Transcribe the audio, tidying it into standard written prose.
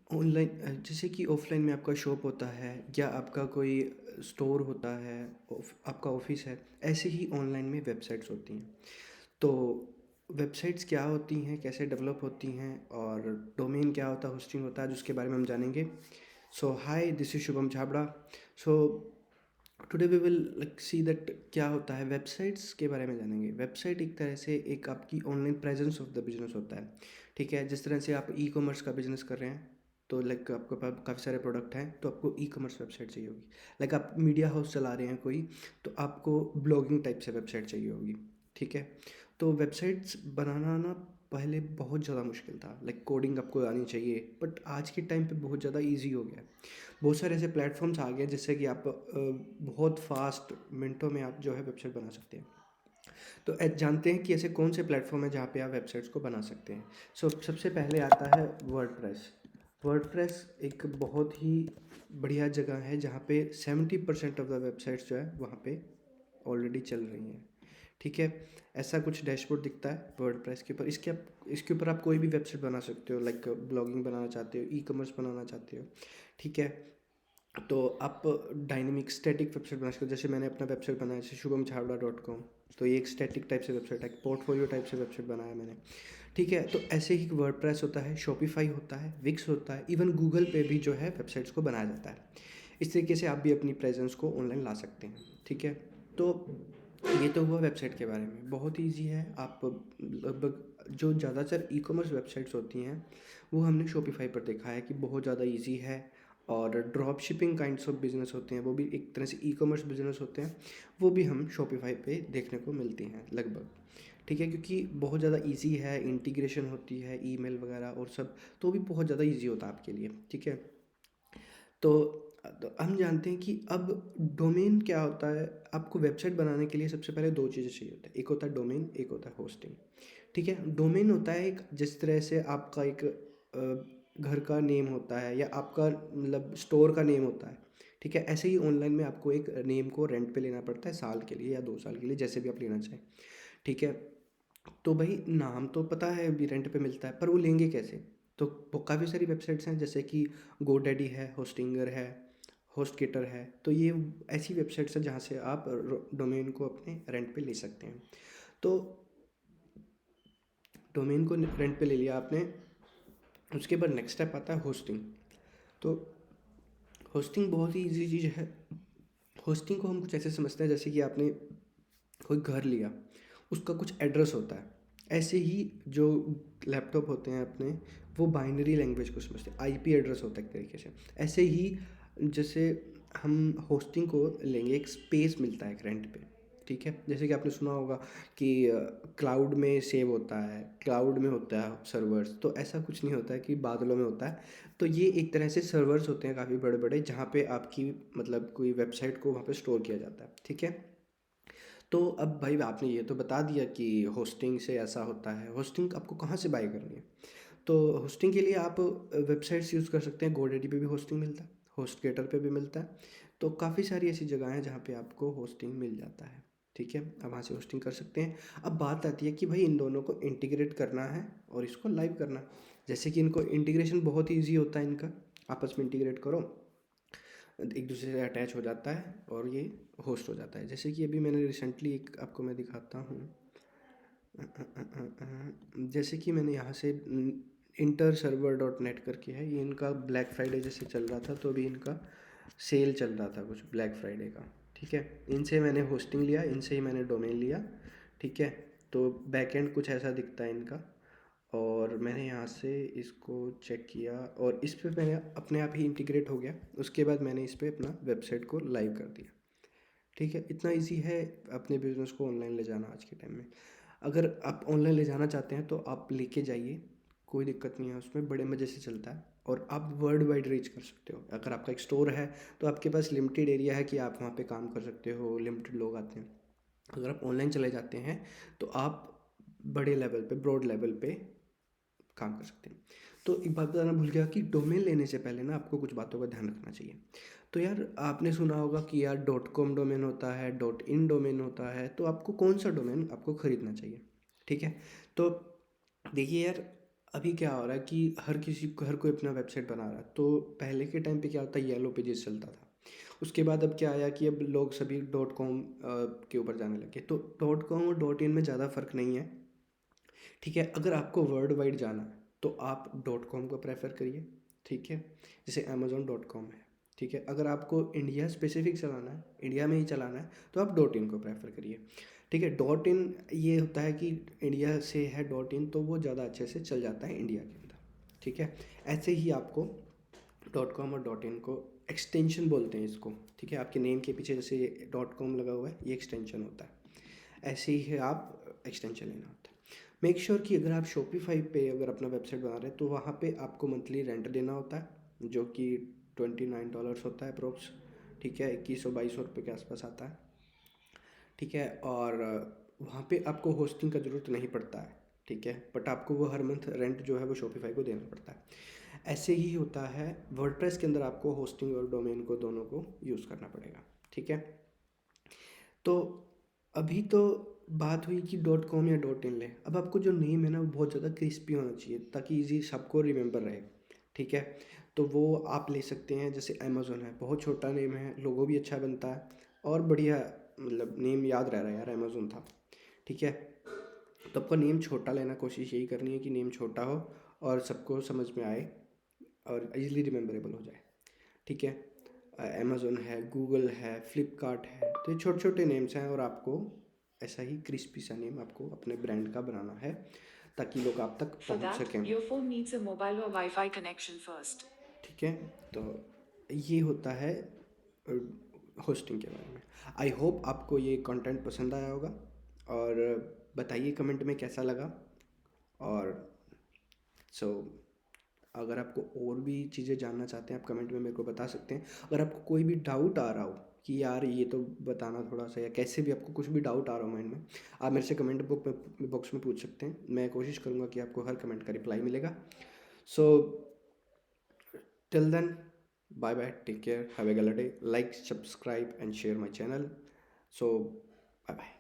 जैसे कि ऑफ़लाइन में आपका शॉप होता है या आपका कोई स्टोर होता है, आपका ऑफ़िस है, ऐसे ही ऑनलाइन में वेबसाइट्स होती हैं। तो वेबसाइट्स क्या होती हैं, कैसे डेवलप होती हैं और डोमेन क्या होता है, होस्टिंग होता है, जिसके बारे में हम जानेंगे। So hi, this is Shubham Chhabra. So today we will like see that क्या होता है, वेबसाइट्स के बारे में जानेंगे। वेबसाइट एक तरह से एक आपकी online presence of the business होता है। ठीक है, जिस तरह से आप ई कॉमर्स का बिजनेस कर रहे हैं, तो लाइक आपके पास काफ़ी सारे प्रोडक्ट हैं, तो आपको ई कॉमर्स वेबसाइट चाहिए होगी। लाइक आप मीडिया हाउस चला रहे हैं कोई, तो आपको ब्लॉगिंग टाइप से वेबसाइट चाहिए होगी। ठीक है, तो वेबसाइट्स बनाना ना पहले बहुत ज़्यादा मुश्किल था। लाइक कोडिंग आपको आनी चाहिए, बट आज के टाइम पे बहुत ज़्यादा ईजी हो गया है। बहुत सारे ऐसे प्लेटफॉर्म्स आ गए जिससे कि आप बहुत फास्ट मिनटों में आप जो है वेबसाइट बना सकते हैं। तो जानते हैं कि ऐसे कौन से प्लेटफॉर्म है जहाँ पे आप वेबसाइट्स को बना सकते हैं। सबसे पहले आता है वर्डप्रेस। वर्डप्रेस एक बहुत ही बढ़िया जगह है जहाँ पे 70% ऑफ द वेबसाइट्स जो है वहाँ पे ऑलरेडी चल रही हैं। ठीक है, ऐसा कुछ डैशबोर्ड दिखता है वर्डप्रेस के ऊपर। इसके ऊपर आप कोई भी वेबसाइट बना सकते हो। लाइक ब्लॉगिंग बनाना चाहते हो, ई कॉमर्स बनाना चाहते हो। ठीक है, तो आप डायनेमिक स्टैटिक वेबसाइट बना सकते हो। जैसे मैंने अपना वेबसाइट बनाया जैसे शुभम छावड़ा डॉट कॉम, तो ये एक स्टैटिक टाइप से वेबसाइट है, पोर्टफोलियो टाइप से वेबसाइट बनाया मैंने। ठीक है, तो ऐसे ही वर्डप्रेस होता है, शॉपिफाई होता है, विक्स होता है, इवन गूगल पे भी जो है वेबसाइट्स को बनाया जाता है। इस तरीके से आप भी अपनी प्रेजेंस को ऑनलाइन ला सकते हैं। ठीक है, तो ये तो हुआ वेबसाइट के बारे में। बहुत ईजी है। आप लगभग जो ज़्यादातर ई कॉमर्स वेबसाइट्स होती हैं वो हमने शॉपिफाई पर देखा है कि बहुत ज़्यादा ईजी है। और drop shipping kinds of business होते हैं, वो भी एक तरह से ई कॉमर्स बिजनेस होते हैं, वो भी हम शॉपिफाई पे देखने को मिलती हैं लगभग। ठीक है, क्योंकि बहुत ज़्यादा इजी है, इंटीग्रेशन होती है ईमेल वगैरह और सब, तो भी बहुत ज़्यादा इजी होता है आपके लिए। ठीक है, तो हम जानते हैं कि अब डोमेन क्या होता है। आपको वेबसाइट बनाने के लिए सबसे पहले दो चीज़ें चाहिए होता है, एक होता है डोमेन, एक होता है होस्टिंग। ठीक है, डोमेन होता है एक, जिस तरह से आपका एक घर का नेम होता है या आपका मतलब स्टोर का नेम होता है। ठीक है, ऐसे ही ऑनलाइन में आपको एक नेम को रेंट पे लेना पड़ता है, साल के लिए या 2 साल के लिए, जैसे भी आप लेना चाहें। ठीक है, तो भाई नाम तो पता है अभी रेंट पे मिलता है, पर वो लेंगे कैसे। तो वो काफ़ी सारी वेबसाइट्स हैं, जैसे कि गोडैडी है, होस्टिंगर है, होस्टगेटर है। तो ये ऐसी वेबसाइट्स हैं जहाँ से आप डोमेन को अपने रेंट पे ले सकते हैं। तो डोमेन को रेंट पे ले लिया आपने, उसके बाद नेक्स्ट स्टेप आता है होस्टिंग। तो होस्टिंग बहुत ही ईजी चीज़ है। होस्टिंग को हम कुछ ऐसे समझते हैं जैसे कि आपने कोई घर लिया, उसका कुछ एड्रेस होता है। ऐसे ही जो लैपटॉप होते हैं अपने, वो बाइनरी लैंग्वेज को समझते हैं, आईपी एड्रेस होता है एक तरीके से। ऐसे ही जैसे हम होस्टिंग को लेंगे, एक स्पेस मिलता है एक रेंट पे। ठीक है, जैसे कि आपने सुना होगा कि क्लाउड में सेव होता है, क्लाउड में होता है सर्वर्स, तो ऐसा कुछ नहीं होता है कि बादलों में होता है। तो ये एक तरह से सर्वर्स होते हैं काफ़ी बड़े बड़े, जहाँ पे आपकी मतलब कोई वेबसाइट को वहाँ पे स्टोर किया जाता है। ठीक है, तो अब भाई आपने ये तो बता दिया कि होस्टिंग से ऐसा होता है। होस्टिंग आपको कहाँ से बाय करनी है, तो होस्टिंग के लिए आप वेबसाइट्स यूज़ कर सकते हैं। गोडैडी पे भी होस्टिंग मिलता है, होस्टगेटर पे भी मिलता है। तो काफ़ी सारी ऐसी जगह हैं जहाँ पे आपको होस्टिंग मिल जाता है। ठीक है, आप वहाँ से होस्टिंग कर सकते हैं। अब बात आती है कि भाई इन दोनों को इंटीग्रेट करना है और इसको लाइव करना है। जैसे कि इनको इंटीग्रेशन बहुत ही ईजी होता है, इनका आपस में इंटीग्रेट करो, एक दूसरे से अटैच हो जाता है और ये होस्ट हो जाता है। जैसे कि अभी मैंने रिसेंटली एक आपको मैं दिखाता हूँ। जैसे कि मैंने यहाँ से इंटर सर्वर डॉट नेट करके है, ये इनका ब्लैक फ्राइडे जैसे चल रहा था, तो अभी इनका सेल चल रहा था कुछ ब्लैक फ्राइडे का। ठीक है, इनसे मैंने होस्टिंग लिया, इनसे ही मैंने डोमेन लिया। ठीक है, तो बैकएंड कुछ ऐसा दिखता है इनका, और मैंने यहाँ से इसको चेक किया और इस पे मैंने अपने आप ही इंटीग्रेट हो गया। उसके बाद मैंने इस पे अपना वेबसाइट को लाइव कर दिया। ठीक है, इतना इजी है अपने बिजनेस को ऑनलाइन ले जाना आज के टाइम में। अगर आप ऑनलाइन ले जाना चाहते हैं तो आप लेके जाइए, कोई दिक्कत नहीं है उसमें, बड़े मज़े से चलता है। और आप वर्ल्ड वाइड रीच कर सकते हो। अगर आपका एक स्टोर है तो आपके पास लिमिटेड एरिया है कि आप वहाँ पे काम कर सकते हो, लिमिटेड लोग आते हैं। अगर आप ऑनलाइन चले जाते हैं तो आप बड़े लेवल पे, ब्रॉड लेवल पे काम कर सकते हैं। तो एक बात बताना भूल गया कि डोमेन लेने से पहले ना आपको कुछ बातों का ध्यान रखना चाहिए। तो यार आपने सुना होगा कि यार डॉट कॉम डोमेन होता है, डॉट इन डोमेन होता है, तो आपको कौन सा डोमेन आपको ख़रीदना चाहिए। ठीक है, तो देखिए यार, अभी क्या हो रहा है कि हर कोई अपना वेबसाइट बना रहा है। तो पहले के टाइम पे क्या होता है, येलो पेजेस चलता था। उसके बाद अब क्या आया कि अब लोग सभी डॉट कॉम के ऊपर जाने लगे। तो डॉट कॉम और डॉट इन में ज़्यादा फ़र्क नहीं है। ठीक है, अगर आपको वर्ल्ड वाइड जाना है तो आप डॉट कॉम को प्रेफर करिए। ठीक है, जैसे अमेज़ोन डॉट कॉम है। ठीक है, अगर आपको इंडिया स्पेसिफिक चलाना है, इंडिया में ही चलाना है, तो आप डॉट इन को प्रेफर करिए। ठीक है, डॉट इन ये होता है कि इंडिया से है डॉट इन, तो वो ज़्यादा अच्छे से चल जाता है इंडिया के अंदर। ठीक है, ऐसे ही आपको डॉट कॉम और डॉट इन को एक्सटेंशन बोलते हैं इसको। ठीक है, आपके नेम के पीछे जैसे डॉट कॉम लगा हुआ है, ये एक्सटेंशन होता है। ऐसे ही है, आप एक्सटेंशन लेना होता है। मेक श्योर कि अगर आप शॉपिफाई पे अगर अपना वेबसाइट बना रहे हैं तो वहाँ पे आपको मंथली रेंट देना होता है, जो कि $29 होता है अप्रोक्स। ठीक है, 2100-2200 रुपये के आसपास आता है। ठीक है, और वहाँ पे आपको होस्टिंग का ज़रूरत नहीं पड़ता है। ठीक है, बट आपको वो हर मंथ रेंट जो है वो शॉपिफाई को देना पड़ता है। ऐसे ही होता है वर्डप्रेस के अंदर, आपको होस्टिंग और डोमेन को दोनों को यूज़ करना पड़ेगा। ठीक है, तो अभी तो बात हुई कि डॉट कॉम या डॉट इन लें। अब आपको जो नेम है ना वो बहुत ज़्यादा क्रिस्पी होना चाहिए ताकि इजी सबको रिमेंबर रहे। ठीक है, तो वो आप ले सकते हैं, जैसे अमेज़ोन है, बहुत छोटा नेम है, लोगो भी अच्छा बनता है और बढ़िया, मतलब नेम याद रह रहा है यार, अमेज़ोन था। ठीक है, तो आपको नेम छोटा लेना, कोशिश यही करनी है कि नेम छोटा हो और सबको समझ में आए और इजीली रिमेंबरेबल हो जाए। ठीक है, अमेज़ोन है, गूगल है, फ्लिपकार्ट है, तो ये छोटे छोटे नेम्स हैं और आपको ऐसा ही क्रिस्पी सा नेम आपको अपने ब्रांड का बनाना है ताकि लोग आप तक For पहुंच that, सकें। your phone needs a mobile or Wi Fi connection first. ठीक है, तो ये होता है होस्टिंग के बारे में। आई होप आपको ये कंटेंट पसंद आया होगा, और बताइए कमेंट में कैसा लगा। और सो अगर आपको और भी चीज़ें जानना चाहते हैं, आप कमेंट में मेरे को बता सकते हैं। अगर आपको कोई भी डाउट आ रहा हो कि यार ये तो बताना थोड़ा सा, या कैसे भी आपको कुछ भी डाउट आ रहा हो माइंड में, आप मेरे से कमेंट बॉक्स में पूछ सकते हैं। मैं कोशिश करूँगा कि आपको हर कमेंट का रिप्लाई मिलेगा। So till then, bye bye, take care, have a good day, like, subscribe and share my channel. So bye bye.